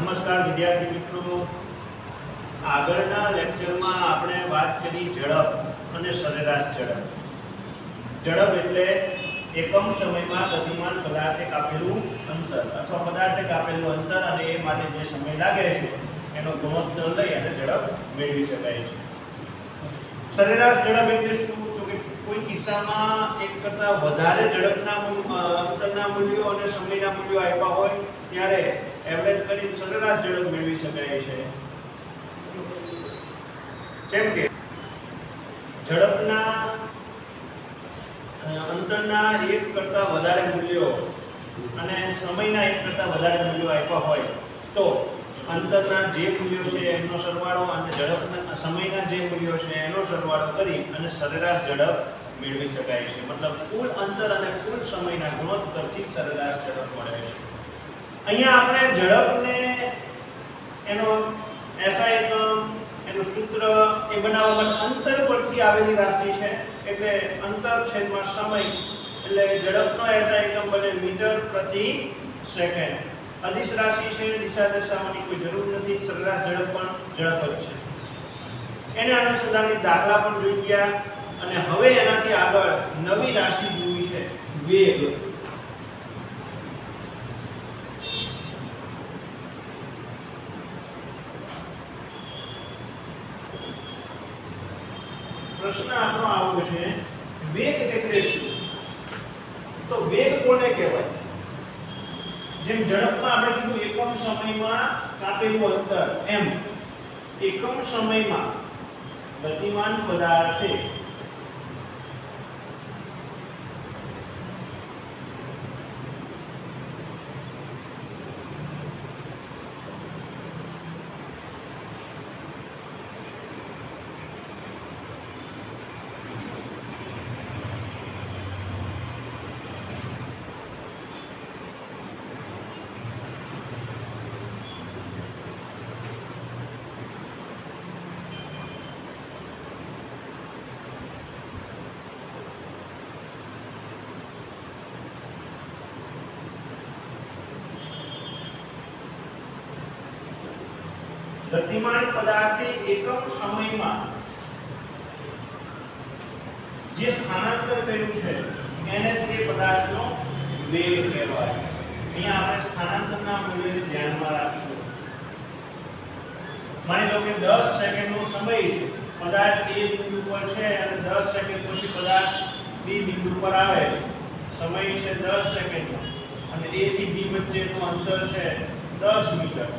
નમસ્કાર વિદ્યાર્થી મિત્રો, આગળના લેક્ચરમાં આપણે વાત કરી ઝડપ અને સરેરાશ ઝડપ. ઝડપ એટલે એકમ સમયમાં ગતિમાન પદાર્થે કાપેલું અંતર અથવા પદાર્થે કાપેલું અંતર અને એ માટે જે સમય લાગે છે એનો ગુણોત્તર લઈ અને ઝડપ મેળવી શકાય છે. સરેરાશ ઝડપ એટલે શું? તો કે કોઈ કિસ્સામાં એક કરતાં વધારે ઝડપના અંતરના મૂલ્યો અને સમયના મૂલ્યો આપ્યા હોય ત્યારે એવરેજ કરીને સરેરાશ ઝડપ મેળવી શકાય છે. જેમ કે ઝડપના અંતરના એક કરતાં વધારે મૂલ્યો અને સમયના એક કરતાં વધારે મૂલ્યો આપ્યા હોય તો અંતરના જે મૂલ્યો છે એનો સરવાળો અને ઝડપના સમયના જે મૂલ્યો છે એનો સરવાળો કરી અને સરેરાશ ઝડપ મેળવી શકાય છે. મતલબ કુલ અંતર અને કુલ સમયના ગુણોત્તરથી સરેરાશ ઝડપ મળે છે. અહીંયા આપણે ઝડપને એનો SI એકમ એનું સૂત્ર એ બનાવવા માટે અંતર પરથી આવેલી રાશિ છે એટલે અંતર છેદમાં સમય એટલે ઝડપનો SI એકમ બને મીટર પ્રતિ સેકન્ડ. અદિશ રાશિ છે, દિશા દર્શાવવાની કોઈ જરૂર નથી. સરેરાશ ઝડપ પણ ઝડપ જ છે. એને અનુસંધાનિત દાખલા પણ જોઈ ગયા અને હવે એનાથી આગળ નવી રાશિ જોવી છે વેગ. પ્રશ્ન આપણો આવો છે વેગ એટલે શું? તો વેગ કોને કહેવાય? જેમ ઝડપમાં આપણે કીધું એકમ સમયમાં કાપેલું અંતર, એમ એકમ સમયમાં ગતિમાન પદાર્થે ગતિમાન પદાર્થે એકમ સમયમાં જે સ્થાનાંતર કર્યું છે એને તે પદાર્થનો વેગ કહેવાય. અહીંયા આપણે સ્થાનાંતરના મૂલ્યને ધ્યાનમાં રાખશું. માની લો કે 10 સેકન્ડનો સમય છે, પદાર્થ A બિંદુ પર છે અને 10 સેકન્ડ પછી પદાર્થ B બિંદુ પર આવે છે. સમય છે 10 સેકન્ડનો અને A થી B વચ્ચેનું અંતર છે 10 મીટર.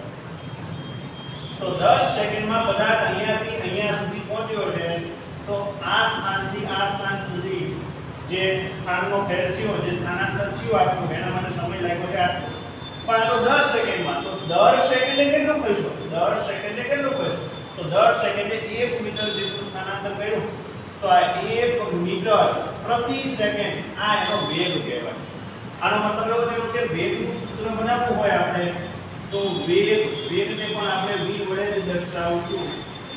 તો 10 સેકન્ડમાં પદાર્થ અહીંયાથી અહીંયા સુધી પહોંચ્યો છે તો આ સ્થાનથી આ સ્થાન સુધી જે સ્થાનનો ફેર થયો, જે સ્થાનાંતર થયું આટલું, એના માટે સમય લાગ્યો છે આટલું. પણ આ તો 10 સેકન્ડમાં, તો દર સેકન્ડે કેટલું કહીશું? દર સેકન્ડે કેટલું કહીશું? તો દર સેકન્ડે 1 મીટર જેટલું સ્થાનાંતર કર્યું તો આ 1 મીટર પ્રતિ સેકન્ડ આ એનો વેગ કહેવાય. આનો મતલબ એવો થયો કે વેગનું સૂત્ર બનાવવું હોય આપણે તો વેગને પણ આપણે v વડે દર્શાવશું.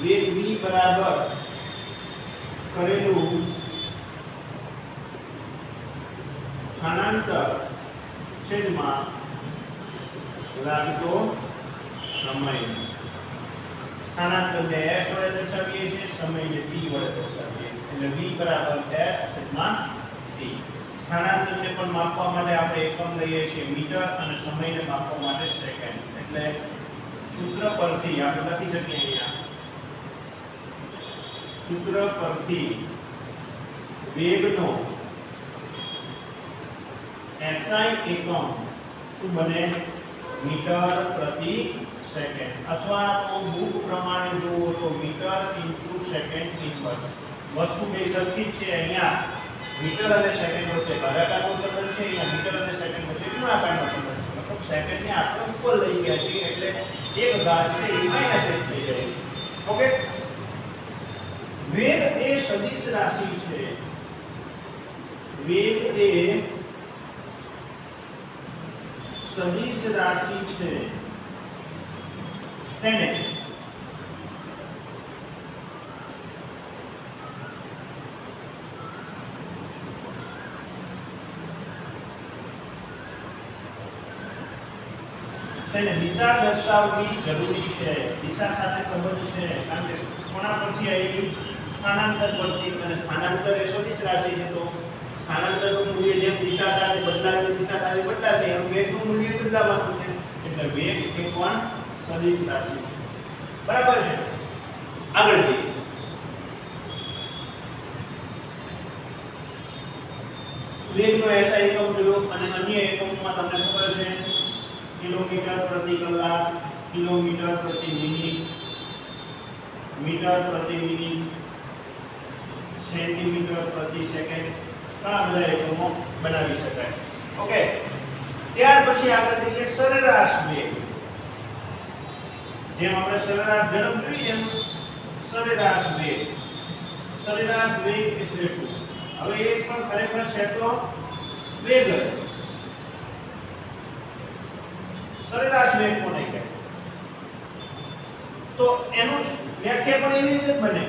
વેગ v બરાબર કરેલું સ્થાનાંતર છેદમાં લાગતો સમય. સ્થાનાંતરને s વડે દર્શાવીએ છીએ, સમયને t વડે દર્શાવીએ એટલે v બરાબર s છેદમાં t. સ્થાનાંતરને પણ માપવા માટે આપણે એકમ લઈએ છીએ મીટર અને સમયને માપવા માટે સેકન્ડ. એટલે સૂત્ર પરથી આપણે લખી શકીએ અહીંયા સૂત્ર પરથી વેગનો SI એકમ શું બને? મીટર પ્રતિ સેકન્ડ. અથવા તો બુક પ્રમાણે જોવો તો મીટર ઇન્ટુ સેકન્ડ ઇન્વર્સ. વસ્તુ બે સરખી જ છે. અહીંયા મીટર અને સેકન્ડ વચ્ચે ભાગાકારનો સંબંધ છે, અહીંયા મીટર અને સેકન્ડ વચ્ચે ગુણાકારનો સંબંધ છે. મતલબ સેકન્ડને આપણે ઉપર લઈ ગયા છીએ એટલે એક ઘાત છે એ માઈનસ એક થઈ જાય. ઓકે. વેગ એ સદિશ રાશિ છે. વેગ એ સદિશ રાશિ છે. તેને તેને દિશા દર્શાવવી જરૂરી છે, દિશા સાથે સંબંધ છે, કારણ કે ખૂણા પરથી આવેલી સ્થાનાંતર પરથી, અને સ્થાનાંતર એ સદિશ રાશિ છે, તો સ્થાનાંતરનું મૂલ્ય જેમ દિશા સાથે બદલાય દિશા સાથે બદલાશે એમ વેગનું મૂલ્ય બદલાવાનું છે, એટલે વેગ એ પણ સદિશ રાશિ છે. બરાબર છે. આગળ જઈએ. વેગનો એસઆઈ એકમ જોયો અને અન્ય એકમોમાં તમને ખબર છે કિલોમીટર પ્રતિ કલાક, કિલોમીટર પ્રતિ મિનિટ, મીટર પ્રતિ મિનિટ, સેન્ટીમીટર પ્રતિ સેકન્ડ, ઘણા બધા એકમો બનાવી શકાય. ઓકે. ત્યાર પછી આગળ જઈએ સરેરાશ વેગ. જેમ આપણે સરેરાશ ઝડપ જોઈએ એમ સરેરાશ વેગ. સરેરાશ વેગ એટલે શું? હવે એક પણ ખરેખર છે તો વેગ જ. સરેરાશ વેગ કોને કહેવાય? તો એનું વ્યાખ્યા પણ એવી રીતે બને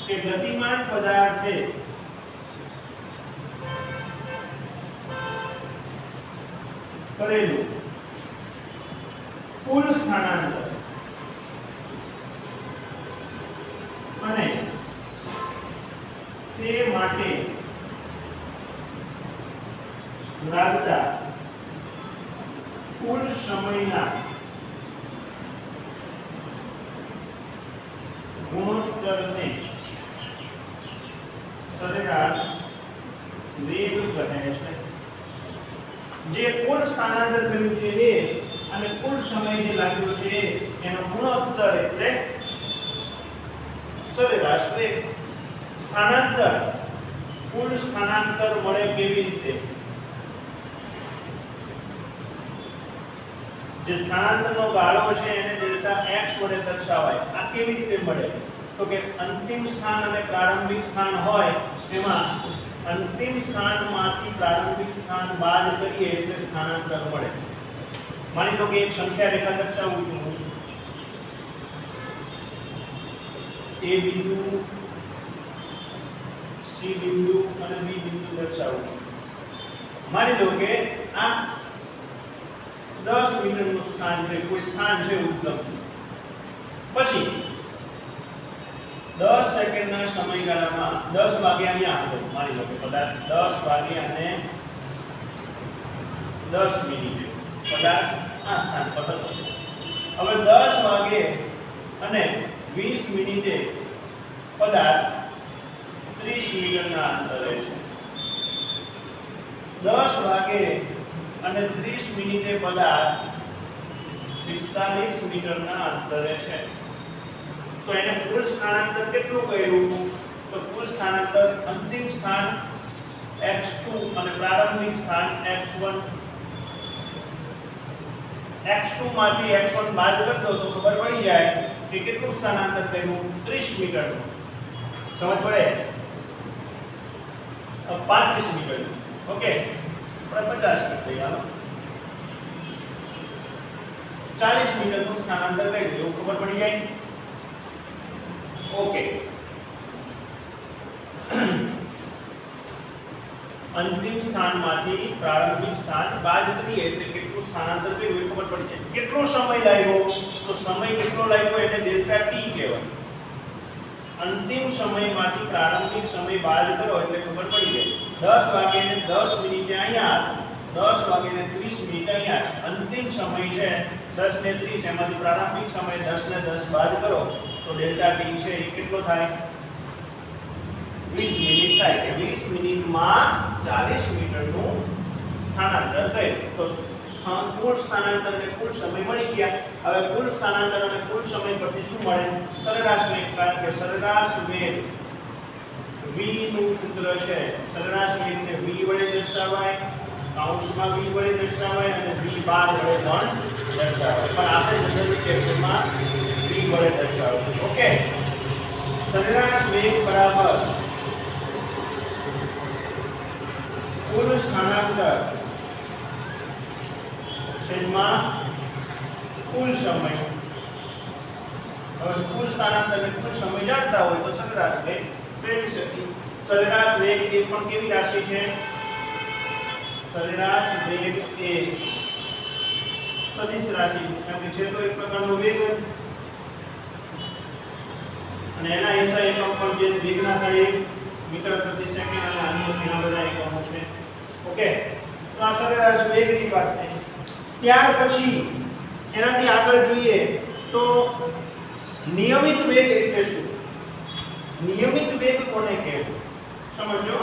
કે ગતિમાન પદાર્થે કરેલું કુલ સ્થાનાંતર અને તે માટે લાગતા કુલ સમયના ગુણોત્તરને સરેરાશ વેગ કહે છે. જે કુલ સ્થાનાંતર કર્યું છે એ અને કુલ સમય જે લાગ્યો છે એનો ગુણોત્તર એટલે સરેરાશ વેગ. સ્થાનાંતર, કુલ સ્થાનાંતર મળે કેવી રીતે? જે સ્થાનાંતરનો ગાળો છે એને ડેલ્ટા x વડે દર્શાવાય. આ કેવી રીતે મળે? તો કે અંતિમ સ્થાન અને પ્રારંભિક સ્થાન હોય એમાં અંતિમ સ્થાનમાંથી પ્રારંભિક સ્થાન બાદ કરીએ એટલે સ્થાનાંતર મળે. માની લો કે એક સંખ્યા રેખા દર્શાવું છું હું. A બિંદુ, C બિંદુ અને B બિંદુ દર્શાવું છું. માની લો કે આ 10 મીટરનું સ્થાન છે, કોઈ સ્થાન છે ઉપલબ્ધ. પછી 10 સેકન્ડના સમયગાળામાં 10 વાગ્યા અહીંયા હતો. માની લો કે કદાચ 10 વાગ્યા અને 10 મિનિટે કદાચ આ સ્થાન પર હતો. હવે 10 વાગે અને 20 મિનિટે કદાચ 30 મીટરના અંતરે છે. 10 વાગે અને 30 મિનિટે કદાચ 45 મીટરના અંતરે છે. તો એને કુલ સ્થાનાંતર કેટલું કહ્યું? તો કુલ સ્થાનાંતર અંતિમ સ્થાન x2 અને પ્રારંભિક સ્થાન x1. x2 માંથી x1 બાદ કરી દો તો ખબર પડી જાય કે કેટલું સ્થાનાંતર કર્યું? 30 મીટરનું. સમજ પડે? 35 મીટરનું. ઓકે, આપણે 50 કરી દઈએ. હાલો, 40 મીટરનું સ્થાનાંતર કરી દો, ખબર પડી જાય. ઓકે. અંતિમ સ્થાનમાંથી પ્રારંભિક સ્થાન બાદ કરીએ એટલે કેટલું સ્થાનાંતર કર્યું એ ખબર પડી જાય. કેટલો સમય લાગ્યો? તો સમય કેટલો લાગ્યો એને ડેલ્ટા ટી કહેવાય. અંતિમ સમયમાંથી પ્રારંભિક સમય બાદ કરો એટલે ખબર પડી જાય. 10 વાગે ને 10 મિનિટે અહીંયા, 10 વાગે ને 30 મિનિટ અહીંયા. અંતિમ સમય છે 10 ને 30, એમાંથી પ્રારંભિક સમય 10 ને 10 બાદ કરો તો ડેલ્ટા ટી છે એ કેટલો થાય? 20 મિનિટ થાય. કે 20 મિનિટમાં 40 મીટરનું સ્થાનાંતર થયું. તો કુલ સ્થાનાંતર અને કુલ સમય મળી ગયા. હવે કુલ સ્થાનાંતર અને કુલ સમય પરથી શું મળે? સરેરાશ વેગ. કારણ કે સરેરાશ વેગ v નું સૂત્ર છે. સરેરાશ વેગને v વડે દર્શાવાય, કૌંસમાં v વડે દર્શાવાય અને v બાર વડે પણ દર્શાવાય. પણ આપણે જનરલી કેસમાં v વડે દર્શાવશું. ઓકે. સરેરાશ વેગ બરાબર કુલ સ્થાનાંતર છેદમાં કુલ સમય. હવે કુલ સ્થાનાંતર અને કુલ સમય જાણતા હોય તો સરેરાશ વેગ મેળવી શકીએ. સરેરાશ વેગ એ પણ કેવી રાશિ છે? સરેરાશ વેગ એ સદિશ રાશિ, કારણ કે છે તો એક પ્રકારનો વેગ અને એના એસઆઈ એકમ પણ જે વેગના થાય 1 મીટર પ્રતિ સેકન્ડ અને અન્ય ઘણા બધા એકમો છે. ઓકે, તો આ સરેરાશ વેગની વાત થઈ. ત્યાર પછી એનાથી આગળ જોઈએ તો નિયમિત વેગ એટલે શું? નિયમિત વેગ કોને કહેવાય? સમજો.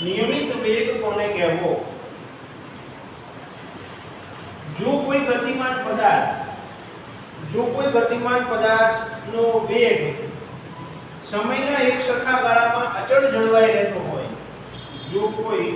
નિયમિત વેગ કોને કહેવો? જો કોઈ ગતિમાન પદાર્થનો વેગ સમયના એક સરખા ગાળામાં અચળ જળવાઈ રહેતો હોય, જો કોઈ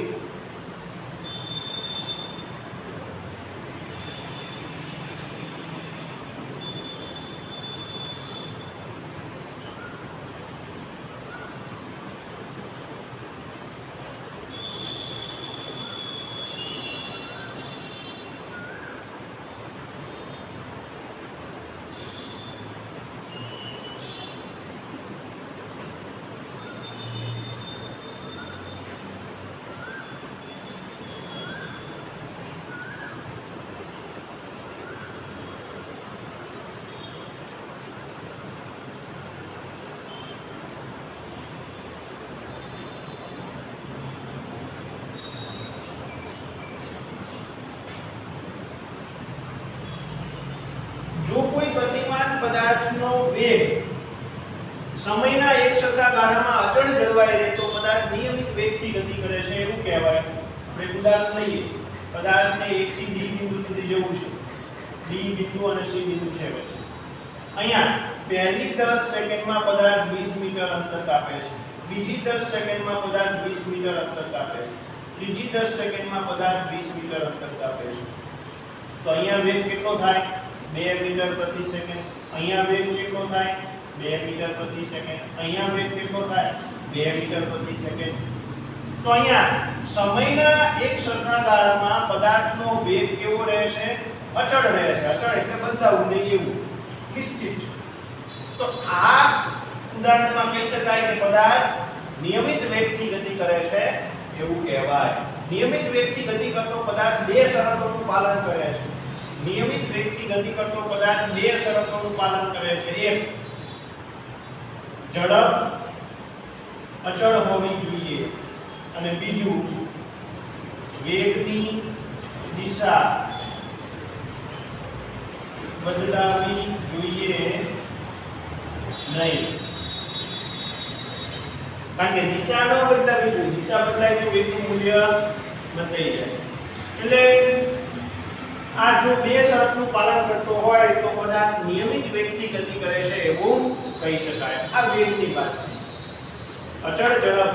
ગતિમાન પદાર્થનો વેગ સમયના એક સરખા ગાળામાં અચળ જળવાઈ રહેતો પદાર્થ નિયમિત વેગથી ગતિ કરે છે એવું કહેવાય. આપણે ઉદાહરણ લઈએ. પદાર્થ છે 1 થી B બિંદુ સુધી જવું છે. B બિંદુ અને C બિંદુ છે વચ્ચે. અહીંયા પહેલી 10 સેકન્ડમાં પદાર્થ 20 મીટર અંતર કાપે છે. બીજી 10 સેકન્ડમાં પદાર્થ 20 મીટર અંતર કાપે છે. ત્રીજી 10 સેકન્ડમાં પદાર્થ 20 મીટર અંતર કાપે છે. તો અહીંયા વેગ કેટલો થાય? 2 મીટર પ્રતિ સેકન્ડ. અહીંયા વેગ કેટલો થાય? 2 મીટર પ્રતિ સેકન્ડ. અહીંયા વેગ કેટલો થાય? 2 મીટર પ્રતિ સેકન્ડ. તો અહીંયા સમયના એક સરખા ગાળામાં પદાર્થનો વેગ કેવો રહેશે? અચળ રહેશે. અચળ એટલે બદલાવું નહીં એવું, નિશ્ચિત. તો આ ઉદાહરણમાં કહી શકાય કે પદાર્થ નિયમિત વેગથી ગતિ કરે છે એવું કહેવાય. નિયમિત વેગથી ગતિ કરતો પદાર્થ બે શરતોનું પાલન કરે છે. નિયમિત વેગથી ગતિ કરતો પદાર્થ બે શરતોનું પાલન કરે છે. એક, ઝડપ અચળ હોવી જોઈએ અને બીજું, વેગની દિશા બદલાવી જોઈએ નહીં. કારણ કે દિશા ન બદલાવી જોઈએ. દિશા બદલાય તો વેગનું મૂલ્ય બદલાઈ જાય. એટલે આ જો બે શરતનું પાલન કરતો હોય તો પદાર્થ નિયમિત વેગથી ગતિ કરે છે એવું કહી શકાય. આ વેગની વાત છે. અચળ ઝડપ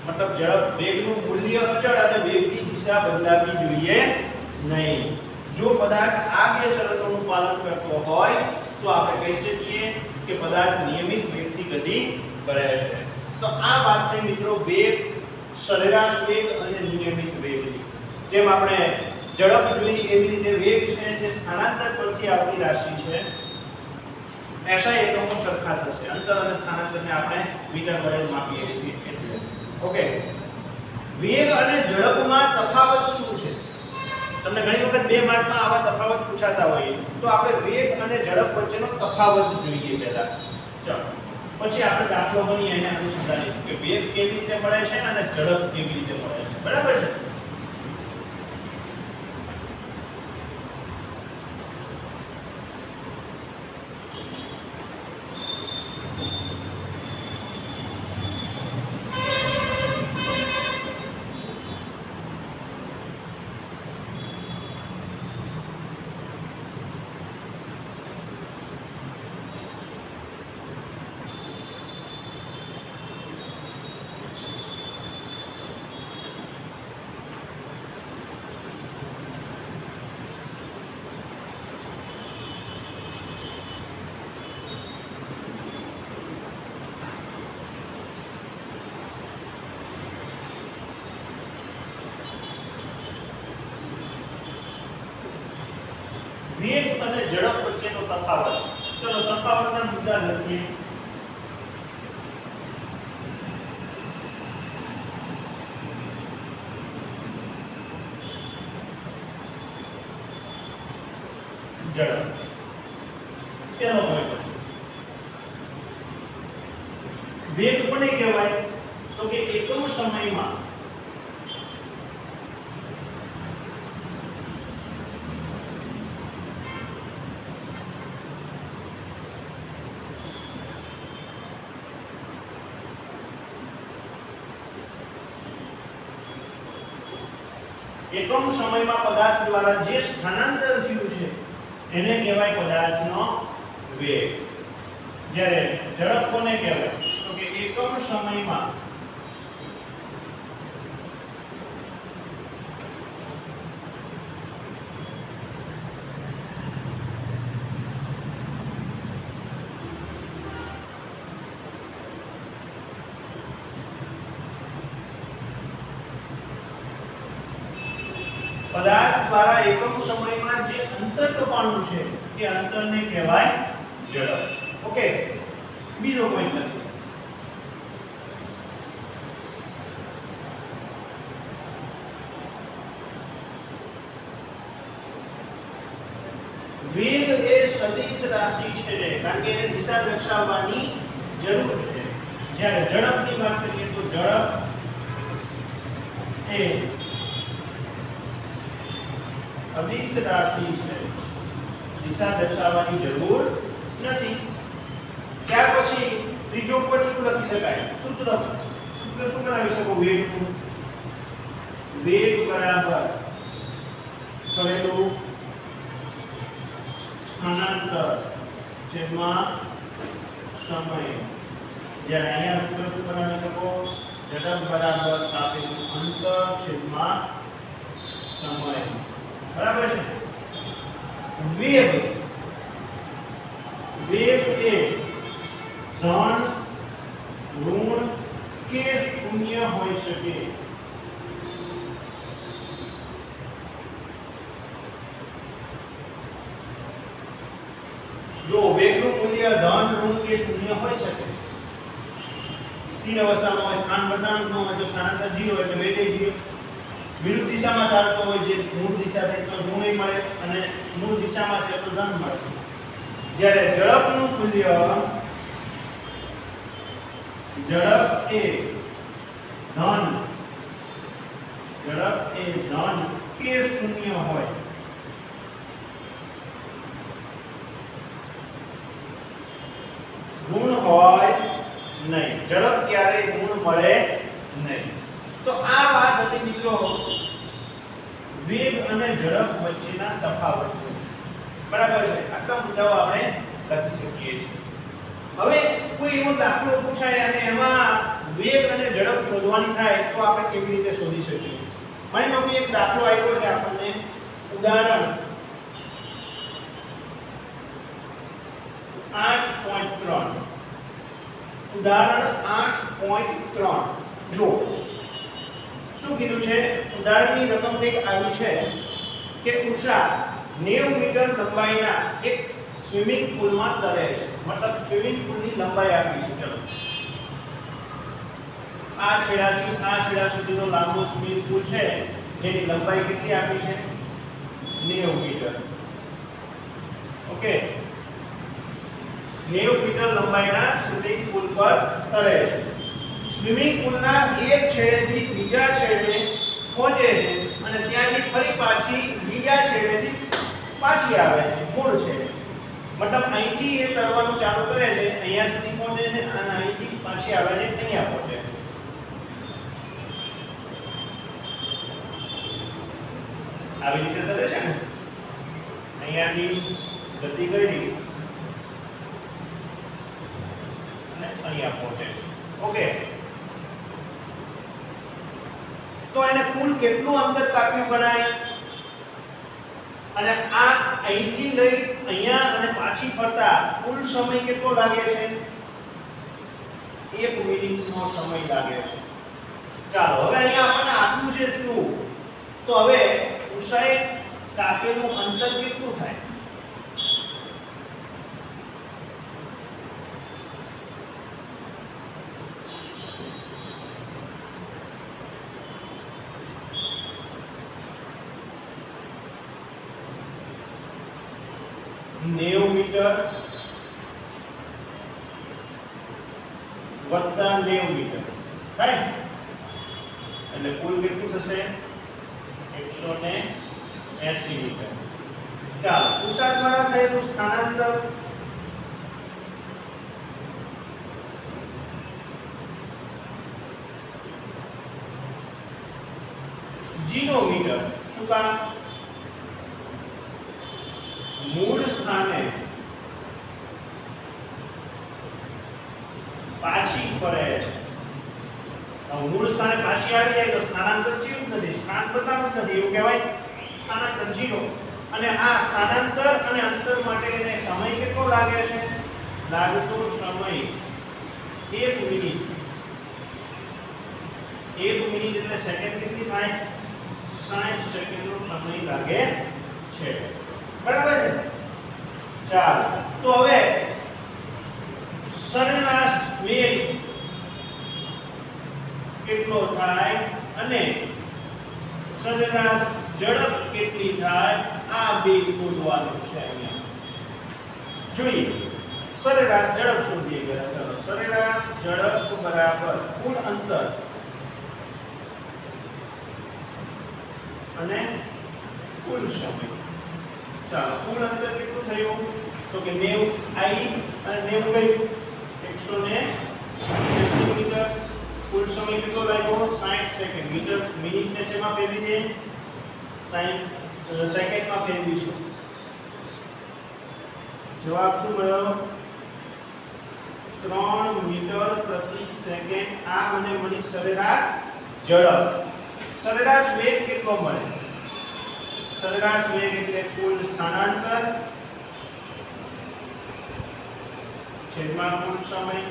મતલબ ઝડપ, વેગનું મૂલ્ય અચળ અને વેગની દિશા બદલાવી જોઈએ નહીં. જો પદાર્થ આ બે શરતોનું પાલન કરતો હોય તો આપણે કહી શકીએ કે પદાર્થ નિયમિત વેગથી ગતિ કરે છે. તો આ વાત થઈ મિત્રો વેગ, સરેરાશ વેગ અને નિયમિત વેગની. જેમ આપણે ઝડપ જોઈ એવી રીતે વેગ છે જે સ્થાનાંતર પરથી આવતી રાશિ છે. એસઆઈ એકમો સરખા થશે. અંતર અને સ્થાનાંતરને આપણે મીટર વડે માપીએ છીએ એટલે. ઓકે, વેગ અને ઝડપમાં તફાવત શું છે? તમને ઘણી વખત બે માર્કમાં આવા તફાવત પૂછાતા હોય છે. તો આપણે વેગ અને ઝડપ વચ્ચેનો તફાવત જોઈએ પહેલા. ચાલો, પછી આપણે દાખલો ગણીએ એને આપણે સમજાવીએ કે વેગ કેવી રીતે મળે છે અને ઝડપ કેવી રીતે મળે છે. બરાબર છે? વેગ અને ઝડપ વચ્ચેનો તફાવત. ચલો તફાવતના મુદ્દા લખીએ. ઝડપ પેલો પોઈન્ટ. વેગ કોને કહેવાય? તો કે એકમ સમયમાં એકમ સમયમાં પદાર્થ દ્વારા જે સ્થાનાંતર થયું છે એને કહેવાય પદાર્થનો વેગ. જ્યારે ઝડપ કોને કહેવાય? તો કે એકમ સમયમાં પદાર્થ દ્વારા એકમ સમયમાં જે અંતર કપાણું છે તે અંતરને કહેવાય ઝડપ. ઓકે, બીજો પોઈન્ટ લખીએ. વેગ એ સદિશ રાશિ છે કારણ કે એને દિશા દર્શાવવાની જરૂર છે. જ્યારે ઝડપની વાત કરીએ તો ઝડપ એ અદિશ રાશિ છે, દિશા દર્શાવવાની જરૂર નથી. ત્યાર પછી ત્રીજો પદ શું લખી શકાય? સૂત્ર શું બનાવી શકો? વેગનું વેગ બરાબર કરેલું સ્થાનાંતર છેદમાં સમય. જ્યારે અહીંયા સૂત્ર શું બનાવી શકો? ઝડપ બરાબર આપેલું અંતર છેદમાં સમય. બરાબર છે. વેગ એ ધન, ઋણ કે શૂન્ય હોઈ શકે. જો વેગનું મૂલ્ય ધન, ઋણ કે શૂન્ય હોઈ શકે. સ્થિર અવસ્થામાં હોય, સ્થાન બદલાતું ન હોય તો સ્થાનાંતર 0 એટલે વેગ 0. વિરુદ્ધ દિશામાં ચાલતો હોય જે મૂળ દિશા છે તો ઋણ મળે અને મૂળ દિશામાં છે તો ધન મળે. જ્યારે ઝડપનું મૂલ્ય ઝડપ એ ધન કે શૂન્ય હોય ઋણ હોય નહીં. ઝડપ ક્યારેય ઋણ મળે નહીં. તો આ વાત હતી મિત્રો વેગ અને ઝડપ વચ્ચેના તફાવત. બરાબર છે. આટલા મુદ્દાઓ આપણે લખી શકીએ છીએ. હવે કોઈ એવો દાખલો પૂછાય અને એમાં વેગ અને ઝડપ શોધવાની થાય તો આપણે કેવી રીતે શોધી શકીએ? માની લો કે એક દાખલો આપ્યો છે આપણને. ઉદાહરણ 8.3. ઉદાહરણ 8.3 જો શું કીધું છે? ઉદાહરણની રકમ કંઈક આવી છે કે ઉષા 90 મીટર લંબાઈના એક સ્વિમિંગ પૂલમાં તરે છે. મતલબ સ્વિમિંગ પૂલની લંબાઈ આપી છે. ચલો આ છેડાથી આ છેડા સુધીનો લાંબો સ્વિમિંગ પૂલ છે જેની લંબાઈ કેટલી આપી છે? 90 મીટર. ઓકે, 90 મીટર લંબાઈના સ્વિમિંગ પૂલ પર તરે છે. સ્વિમિંગ પૂલના એક છેડેથી બીજા છેડે પહોંચે છે અને ત્યાંથી ફરી પાછી બીજા છેડેથી પાછી આવે છે મૂળ છેડે. મતલબ અહીંથી એ તરવાનું ચાલુ કરે છે, અહીંયા સુધી પહોંચે છે અને અહીંથી પાછી આવે છે, અહીંયા પહોંચે છે. આવી રીતે તરે છે ને, અહીંયાથી ગતિ કરી અને અહીંયા પહોંચે છે. ઓકે, તો એને કુલ કેટલું અંતર કાપ્યું ગણાય? અને આ અહીંથી લઈ અહીંયા અને પાછી ફરતા કુલ સમય કેટલો લાગે છે? 1 મિનિટનો સમય લાગે છે. ચાલો હવે અહીંયા આપણને આપ્યું છે શું? તો હવે ઉષાએ કાપેલું અંતર કેટલું થાય? મીટર વત્તા 90 મીટર થાય એટલે કુલ કેટલું થશે 180 મીટર. ચાલો ઉષા દ્વારા થયેલું સ્થાનાંતર जीरो मीटर શું કામ મૂળ સ્થાને પાછી ફરે છે. મૂળ સ્થાને પાછી આવી જાય તો સ્થાનાંતર થયું જ નથી, સ્થાન બદલાયું જ નથી, એવું કહેવાય સ્થાનાંતર 0. અને આ સ્થાનાંતર અને અંતર માટે એને સમય કેટલો લાગે છે? લાગતો સમય 1 મિનિટ. 1 મિનિટ એટલે સેકન્ડ કેટલી થાય? 60 સેકન્ડનો સમય લાગે છે. બરાબર છે? ચાલો તો હવે સરેરાશ વેગ કેટલો થાય અને સરેરાશ ઝડપ કેટલી થાય આ બે શોધવાનું છે. અહીંયા જોઈએ સરેરાશ ઝડપ શોધીએ પહેલા. ચાલો સરેરાશ ઝડપ બરાબર કુલ અંતર અને કુલ સમય. ચાલો કુલ અંતર કેટલું થયું તો કે 90 આવી અને 90 ગયું 180 મીટર. કુલ સમય કેટલો લાગ્યો 60 સેકન્ડ. મીટર મિનિટ ને શેમાં ફેરવી દે? 60 સેકન્ડમાં ફેરવીશું. જવાબ શું મળ્યો? 3 મીટર પ્રતિ સેકન્ડ. આ મને મળી સરેરાશ ઝડપ. સરેરાશ વેગ કેટલો મળે? સરેરાશ વેગ એટલે કુલ સ્થાનાંતર છેદમાં કુલ સમય.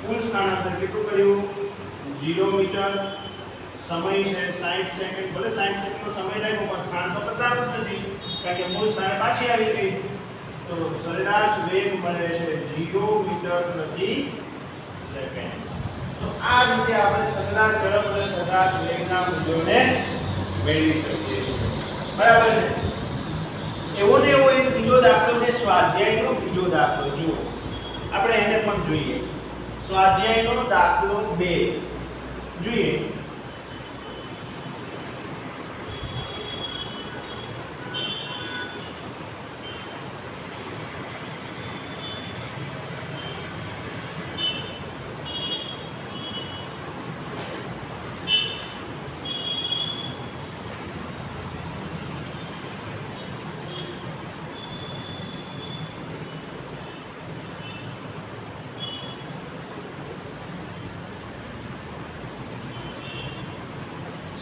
કુલ સ્થાનાંતર કેટલું કર્યું? 0 મીટર. સમય છે 60 સેકન્ડ. ભલે 60 સેકન્ડનો સમય લાગ્યો પણ સ્થાન તો બદલાયું જ નથી કારણ કે મૂળ સ્થાને પાછી આવી ગઈ. તો સરેરાશ વેગ મળે છે 0 મીટર પ્રતિ સેકન્ડ. તો આ રીતે આપણે સરેરાશ ઝડપ અને સરેરાશ વેગના મૂલ્યોને મેળવી શકીએ છીએ. બરાબર છે? એવો ને એવો એક બીજો દાખલો છે સ્વાધ્યાયનો બીજો દાખલો. જુઓ આપણે એને પણ જોઈએ. સ્વાધ્યાયનો દાખલો 2 જોઈએ.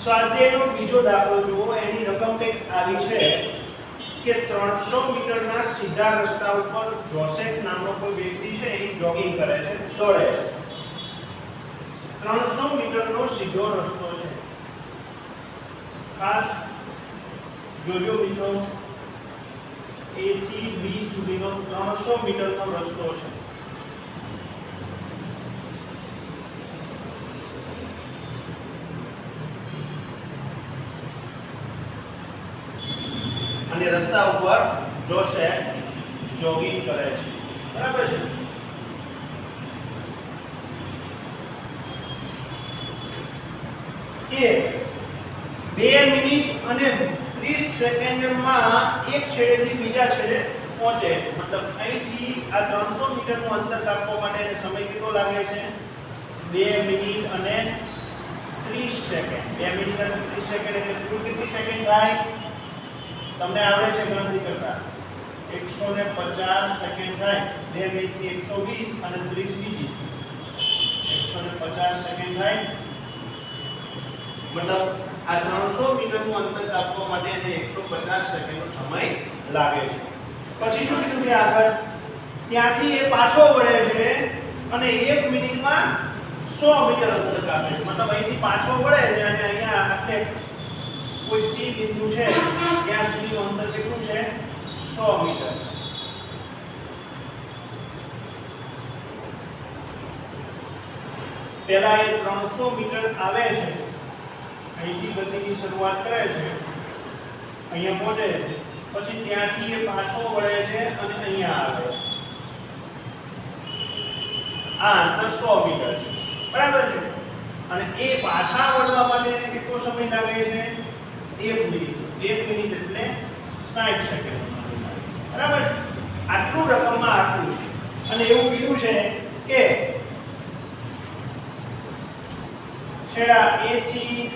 સ્વાધ્યાયનો બીજો દાખલો જુઓ. એની રકમ કંઈક આવી છે કે 300 મીટરના સીધા રસ્તા ઉપર જોસેફ નામનો કોઈ વ્યક્તિ છે એ જોગિંગ કરે છે, દોડે છે. 300 મીટરનો સીધો રસ્તો છે. ખાસ જોજો મિત્રો, A થી B સુધીનો 300 મીટરનો રસ્તો છે. અને રસ્તા ઉપર જોસેફ જોગિંગ કરે છે. બરાબર છે? એ 2 મિનિટ અને 30 સેકન્ડમાં એક છેડેથી બીજા છેડે પહોંચે છે. મતલબ અહીંથી આ 300 મીટરનું અંતર કાપવા માટે એને સમય કેટલો લાગે છે? 2 મિનિટ અને 30 સેકન્ડ. 2 મિનિટ અને 30 સેકન્ડ એટલે કુલ કેટલી સેકન્ડ થાય? તમને આવડે છે ગણતરી કરતા? 150 સેકન્ડ થાય. 2 મિનિટની 120 અને 30 બીજી 150 સેકન્ડ થાય. મતલબ આ 300 મીટરનું અંતર કાપવા માટે એને 150 સેકન્ડનો સમય લાગે છે. પછી શું કીધું છે આગળ? ત્યાંથી એ પાછો વળે છે અને 1 મિનિટમાં 100 મીટર અંતર કાપે છે. મતલબ અહીંથી પાછો વળે છે અને અહીંયા આટલે કોઈ સી બિંદુ છે ત્યાં સુધીનું અંતર કેટલું છે? 100 મીટર. પહેલા એ 300 મીટર આવે છે, અહીંથી ગતિની શરૂઆત કરે છે, અહીંયા પહોંચે છે પછી ત્યાંથી એ પાછો વળે છે અને અહીંયા આવે છે. આ અંતર 100 મીટર છે, બરાબર છે. અને એ પાછા વળવા માટે કેટલો સમય લાગે છે? 1 મિનિટ. 1 મિનિટ એટલે 60 સેકન્ડ સમય લાગે, બરાબર. આટલું રકમમાં આટલું છે. અને એવું કીધું છે કે છેડા A થી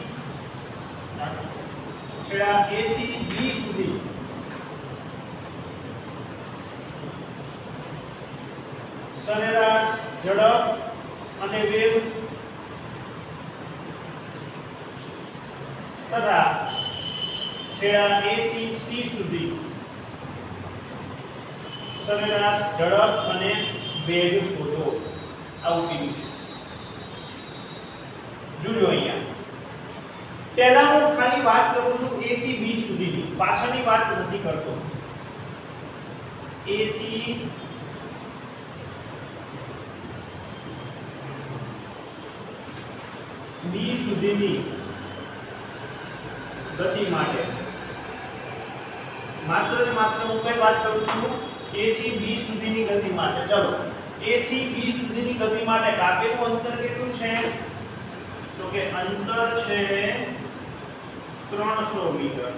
B સુધી સરેરાશ ઝડપ અને વેગ તથા છેડા A થી C સુધી સરેરાશ ઝડપ અને વેગ શોધો. આવું કીધું છે. જોજો અહીંયા પહેલા હું ખાલી વાત કરું છું A થી B સુધીની, પાછળની વાત નથી કરતો. A થી B સુધીની ગતિ માટે માત્ર ને માત્ર હું કઈ વાત કરું છું? A થી B સુધીની ગતિ માટે. ચલો, A થી B સુધીની ગતિ માટે કાપેલું અંતર કેટલું છે? તો કે અંતર છે 300 મીટર.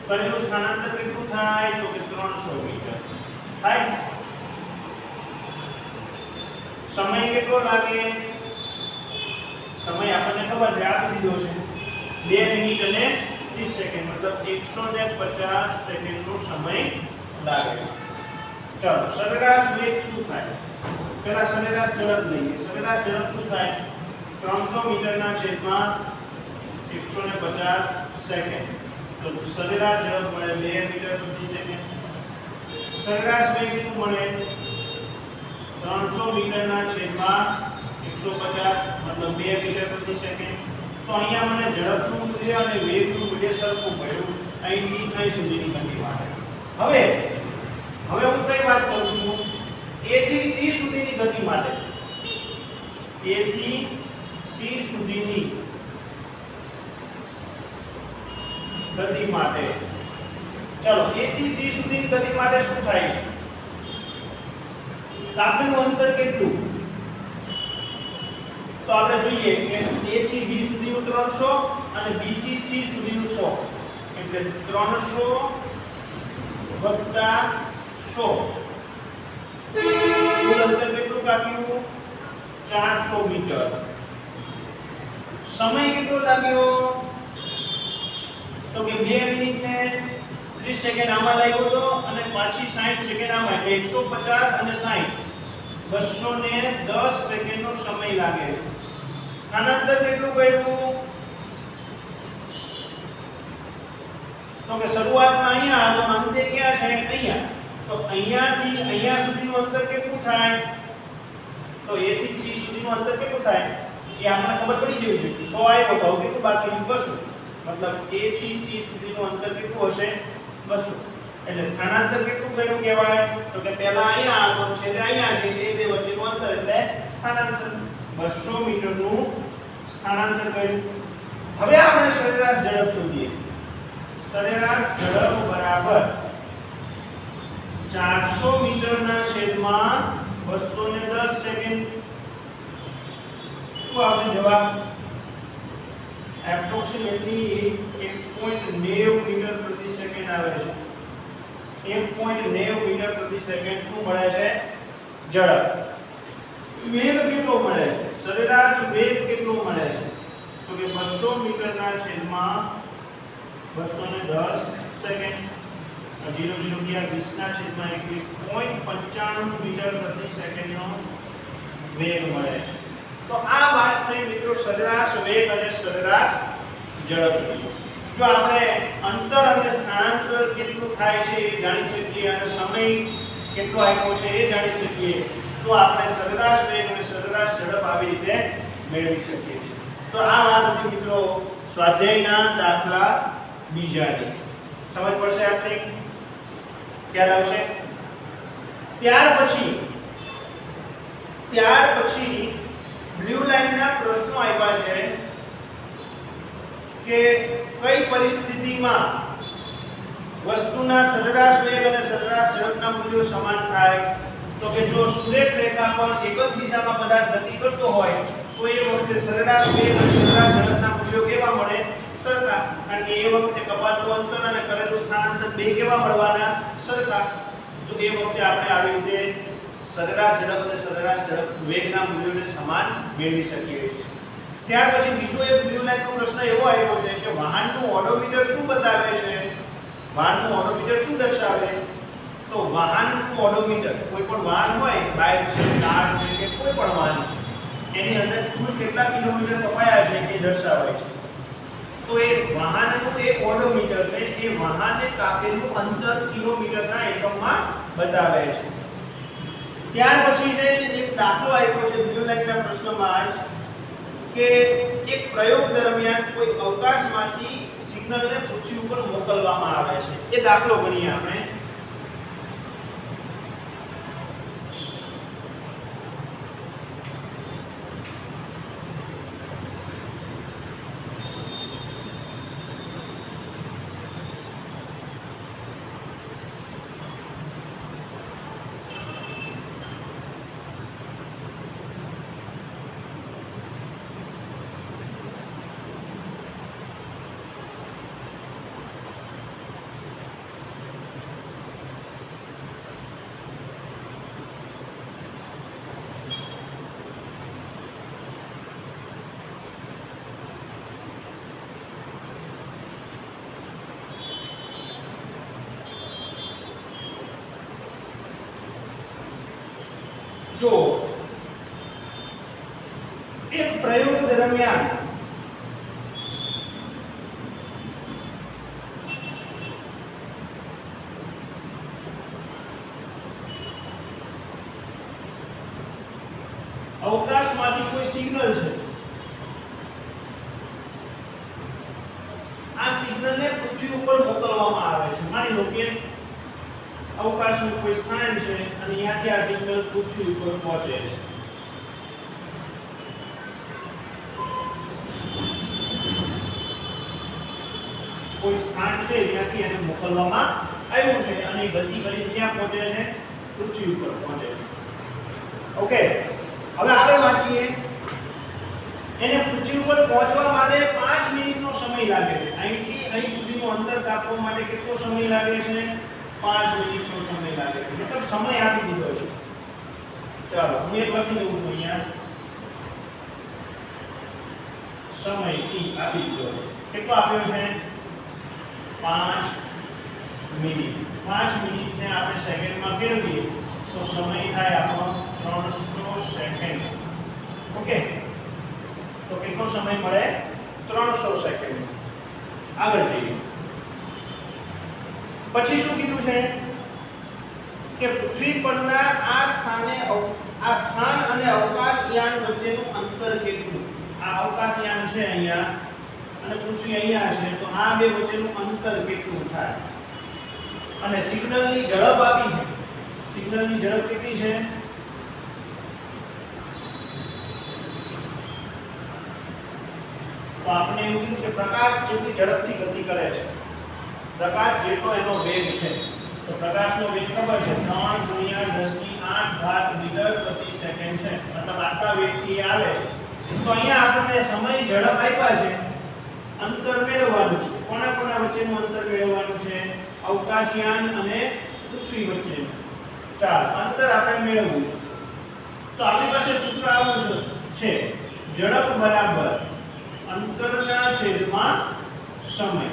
કરેલું સ્થાનાંતર કેટલું થાય? તો કે 300 મીટર થાય. સમય કેટલો લાગે? સમય આપણને ખબર છે, આપી દીધો છે 2 મિનિટ અને 30 સેકન્ડ, મતલબ 150 સેકન્ડનો સમય લાગે. ચાલો, સરેરાશ વેગ શું થાય? પહેલા સરેરાશ ઝડપ લઈએ. સરેરાશ ઝડપ શું થાય? 300 મીટરના છેદમાં 150 સેકન્ડ. તો સરેરાશ ઝડપ મળે 2 મીટર પ્રતિ સેકન્ડ. સરેરાશ વેગ શું મળે? 300 મીટરના છેદમાં 150 મતલબ 2 મીટર પ્રતિ સેકન્ડ. તો અહીંયા મને ઝડપનું મૂલ્ય અને વેગનું મૂલ્ય સરખું મળ્યું અહીંથી અહીં સુધીની ગતિ માટે. હવે હું કઈ વાત કરું છું? A થી C સુધીની ગતિ માટે. A થી C સુધીની ગતિ માટે. ચલો, A થી C સુધીની ગતિ માટે શું થાય છે? કાપેલું અંતર કેટલું? તો આપણે જોઈએ કે A થી B સુધીનું 300 અને B થી C સુધીનું 100 એટલે 300 વત્તા 100 કુલ અંતર કેટલું કાપ્યું? 400 મીટર. સમય કેટલો લાગ્યો? તો કે 2 મિનિટ ને 30 સેકન્ડ આમાં લાગ્યો તો અને પાછી 60 સેકન્ડ આમાં, એટલે 150 અને 60 210 સેકન્ડનો સમય લાગે છે. સ્થાનાંતર કેટલું કર્યું? તો કે શરૂઆતમાં અહીંયા હતો, અંતે ક્યાં છે? અહીંયા. તો અહીંયાથી અહીંયા સુધીનું અંતર કેટલું થાય? તો A થી C સુધીનું અંતર કેટલું થાય? એ આપણને ખબર પડી જવી જોઈએ. 100 આવ્યો તો કેટલું બાકી રહ્યું? 200. મતલબ A થી C સુધીનું અંતર કેટલું હશે? 200. એટલે સ્થાનાંતર કેટલું કર્યું કહેવાય? તો કે પહેલા અહીંયા હતો, છેલ્લે અહીંયા છે, એ બે વચ્ચેનું અંતર એટલે સ્થાનાંતર 200 મીટરનું સ્થાનાંતર કર્યું. હવે આપણે સરેરાશ ઝડપ શોધીએ. સરેરાશ ઝડપ બરાબર 400 મીટરના છેદમાં 210 સેકન્ડ. શું આવશે જવાબ? એપ્રોક્સિમેટલી 1.90 મીટર પ્રતિ સેકન્ડ આવે છે. 1.90 મીટર પ્રતિ સેકન્ડ શું મળે છે? ઝડપ. વેગ કેટલો મળે છે? સરેરાશ વેગ કેટલો મળે છે? તો કે 200 મીટરના છેદમાં 210 સેકન્ડ. 0 ગયા 20 ના છેદમાં 21.95 મીટર પ્રતિ સેકન્ડનો વેગ મળે છે. તો આ વાત થઈ મિત્રો સરેરાશ વેગ અને સરેરાશ ઝડપ. જો આપણે અંતર અને સ્થાનાંતર કેટલું થાય છે એ જાણી શકીએ અને સમય કેટલો આપ્યો છે એ જાણી શકીએ તો આપણે સરેરાશ વેગ અને સરેરાશ ઝડપ આવી રીતે મેળવી શકીએ છીએ. તો આ વાત હતી મિત્રો સ્વાધ્યાયના દાખલા બીજાની. સમજ પડશે આપણે? ખ્યાલ આવશે? ત્યાર પછી બ્લુ લાઈનના પ્રશ્નો આવ્યા છે કે કઈ પરિસ્થિતિમાં વસ્તુના સરેરાશ વેગ અને સરેરાશ ઝડપના મૂલ્યો સમાન થાય તો કે જો સુરેખ રેખા પર એક જ દિશામાં પદાર્થ ગતિ કરતો હોય તો એ વખતે સરેરાશ વેગ અને સરેરાશ ઝડપના મૂલ્યો કેવા મળે? સરખા. કારણ કે એ વખતે કપાતું અંતર અને કરેલું સ્થાનાંતર બે કેવા મળવાના? સરખા. તો એ વખતે આપણે આવી રીતે સરેરાશ ઝડપ અને સરેરાશ ઝડપ વેગના મૂલ્યોને સમાન મેળવી શકીએ છીએ. ત્યાર પછી બીજો એક બ્લુ લાઇનનો પ્રશ્ન એવો આવ્યો છે કે વાહનનું ઓડોમીટર શું બતાવે છે? વાહનનું ઓડોમીટર શું દર્શાવે? તો વાહનનું ઓડોમીટર કોઈ પણ વાહન હોય, બાઇક છે, કાર છે કે કોઈ પણ વાહન છે, એની અંદર કુલ કેટલા કિલોમીટર કપાયા છે એ દર્શાવે છે. તો એ વાહનનું એ ઓડોમીટર છે, એ વાહને કાપેલું અંતર કિલોમીટરના એકમમાં બતાવે છે. ત્યાર પછી જે એક દાખલો આપ્યો છે બ્લુ લાઇનના પ્રશ્નમાં કે એક પ્રયોગ દરમિયાન કોઈ અવકાશમાંથી સિગ્નલને પૃથ્વી ઉપર મોકલવામાં આવે છે. એ દાખલો ગણીએ આપણે. જો એક પ્રયોગ દરમિયાન અવકાશમાંથી કોઈ સિગ્નલ છે, આ સિગ્નલને પૃથ્વી ઉપર મોકલવામાં આવે છે. માની લો કે અવકાશનું કોઈ સ્થાન છે અને અહીંયાથી આ સિગ્નલ પૃથ્વી ઉપર પહોંચે છે. કોઈ સ્થાન છે ત્યાંથી એને મોકલવામાં આવ્યું છે અને ગતિ કરી ક્યાં પહોંચે છે? પૃથ્વી ઉપર પહોંચે છે. ઓકે, હવે આગળ વાંચીએ. એને પૃથ્વી ઉપર પહોંચવા માટે 5 મિનિટનો સમય લાગે છે. અહીંથી અહીં સુધીનું અંતર કાપવા માટે કેટલો સમય લાગે છે? 5 મિનિટનો સમય લાગે છે. મતલબ સમય આપી દીધો છે. ચાલો હું એક લખી દઉં છું અહીંયા. સમય t આપી દીધો છે. કેટલો આપ્યો છે? 5 મિનિટ. 5 મિનિટને આપણે સેકન્ડમાં ફેરવીએ તો સમય થાય આપણો 300 સેકન્ડ. ઓકે, તો કેટલો સમય મળે? 300 સેકન્ડ. આગળ જઈએ. પછી શું કીધું છે કે પૃથ્વી પરના આ સ્થાન અને અવકાશયાન વચ્ચેનું અંતર કેટલું? આ અવકાશયાન છે અહીંયા અને પૃથ્વી અહીંયા છે, તો આ બે વચ્ચેનું અંતર કેટલું થાય? અને સિગ્નલની ઝડપ આપી છે. સિગ્નલની ઝડપ કેટલી છે? તો આપણે એવું કીધું કે પ્રકાશ જેટલી ઝડપથી ગતિ કરે છે, પ્રકાશ જેટલો એનો વેગ છે, તો પ્રકાશનો વેગ ખબર છે 3 × 10⁸ મીટર પ્રતિ સેકન્ડ છે. મતલબ આટલા વેગથી આવે છે. તો અહીંયા આપણને સમય ઝડપ આપ્યા છે, અંતર મેળવવાનું છે. કોના વચ્ચેનું અંતર મેળવવાનું છે? અવકાશયાન અને પૃથ્વી વચ્ચેનું. ચાલો અંતર આપણે મેળવવું છે. તો આપણી પાસે સૂત્ર આવું છે, ઝડપ બરાબર અંતરના છેદમાં સમય.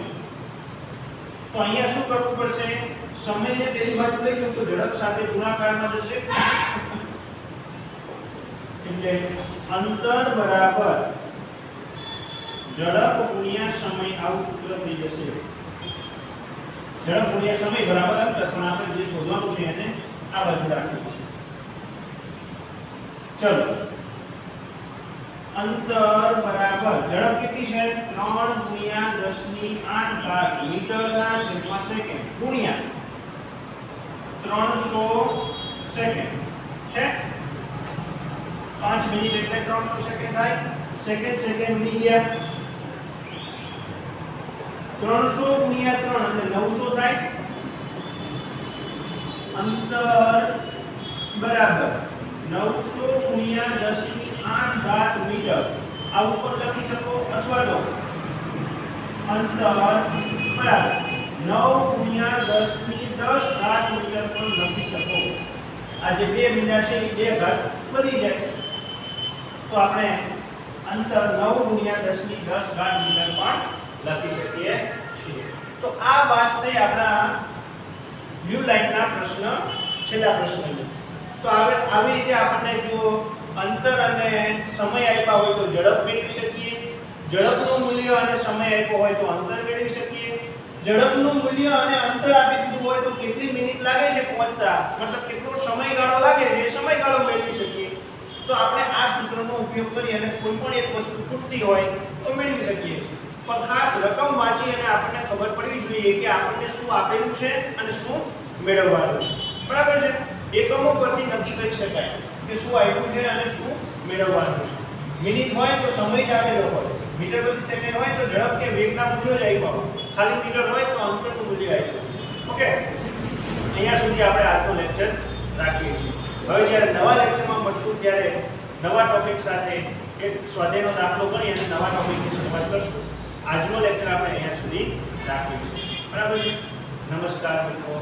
તો અહીંયા શું કરવું પડશે? સમયને પેલી બાજુ લઈ લો તો ઝડપ સાથે ગુણાકારમાં જશે, એટલે અંતર બરાબર ઝડપ ગુણ્યા સમય. આવું સૂત્ર થઈ જશે. ઝડપ ગુણ્યા સમય બરાબર અંતર. પણ આપણે જે શોધવાનું છે એને આ બાજુ રાખીએ છીએ. ચલો, અંતર બરાબર ઝડપ કેટલી છે? 3 × 10⁸ મીટરના છેદમાં સેકન્ડ ગુણ્યા 300 સેકન્ડ છે. 5 મિનિટ એટલે 300 સેકન્ડ થાય. સેકન્ડ ઉડી ગયા. 300 × 3 એટલે 900 થાય. અંતર બરાબર 900 ગુણ્યા 10 ની 8 ઘાત મીટર આ ઉપર લખી શકો અથવા તો અંતર બરાબર 9 ગુણ્યા 10 ની 10 ઘાત મીટર પણ લખી શકો. આ જે બે બિંદુ છે એ બે ઘાત વધી જાય તો આપણે અંતર 9 ગુણ્યા 10 ની 10 ઘાત મીટર પણ લખી શકીએ છીએ. તો આ વાત છે આપણા બ્લુ લાઇનના પ્રશ્ન છેલ્લા પ્રશ્નની. તો આવી રીતે આપણને જો અંતર અને સમય આપ્યા હોય તો ઝડપ મેળવી શકીએ, ઝડપનું મૂલ્ય અને સમય આપ્યો હોય તો અંતર મેળવી શકીએ, ઝડપનું મૂલ્ય અને અંતર આપી દીધું હોય તો કેટલી મિનિટ લાગે છે પહોંચતા મતલબ કેટલો સમયગાળો લાગે છે એ સમયગાળો મેળવી શકીએ. તો આપણે આ સૂત્રનો ઉપયોગ કરી અને કોઈ પણ એક વસ્તુ ખૂટતી હોય તો મેળવી શકીએ છીએ. પણ ખાસ રકમ વાંચી અને આપણને ખબર પડવી જોઈએ કે આપણને શું આપેલું છે અને શું મેળવવાનું છે. બરાબર છે? એકમો પરથી નક્કી કરી શકાય કે શું આપ્યું છે અને શું મેળવવાનું છે. મિનિટ હોય તો સમય જ આપેલો હોય, મીટર પ્રતિ સેકન્ડ હોય તો ઝડપ કે વેગના મૂલ્યો જ આપ્યા હોય, ખાલી મીટર હોય તો અંતરનું મૂલ્ય આપ્યું. ઓકે, અહીંયા સુધી આપણે આજનો લેક્ચર રાખીએ છીએ. હવે જ્યારે નવા લેક્ચરમાં મળશું ત્યારે નવા ટોપિક સાથે એક સ્વાધ્યાયનો દાખલો ગણી અને નવા ટોપિકની શરૂઆત કરશું. આજનો લેક્ચર આપણે અહીંયા સુધી રાખીએ છીએ. બરાબર છે? નમસ્કાર મિત્રો.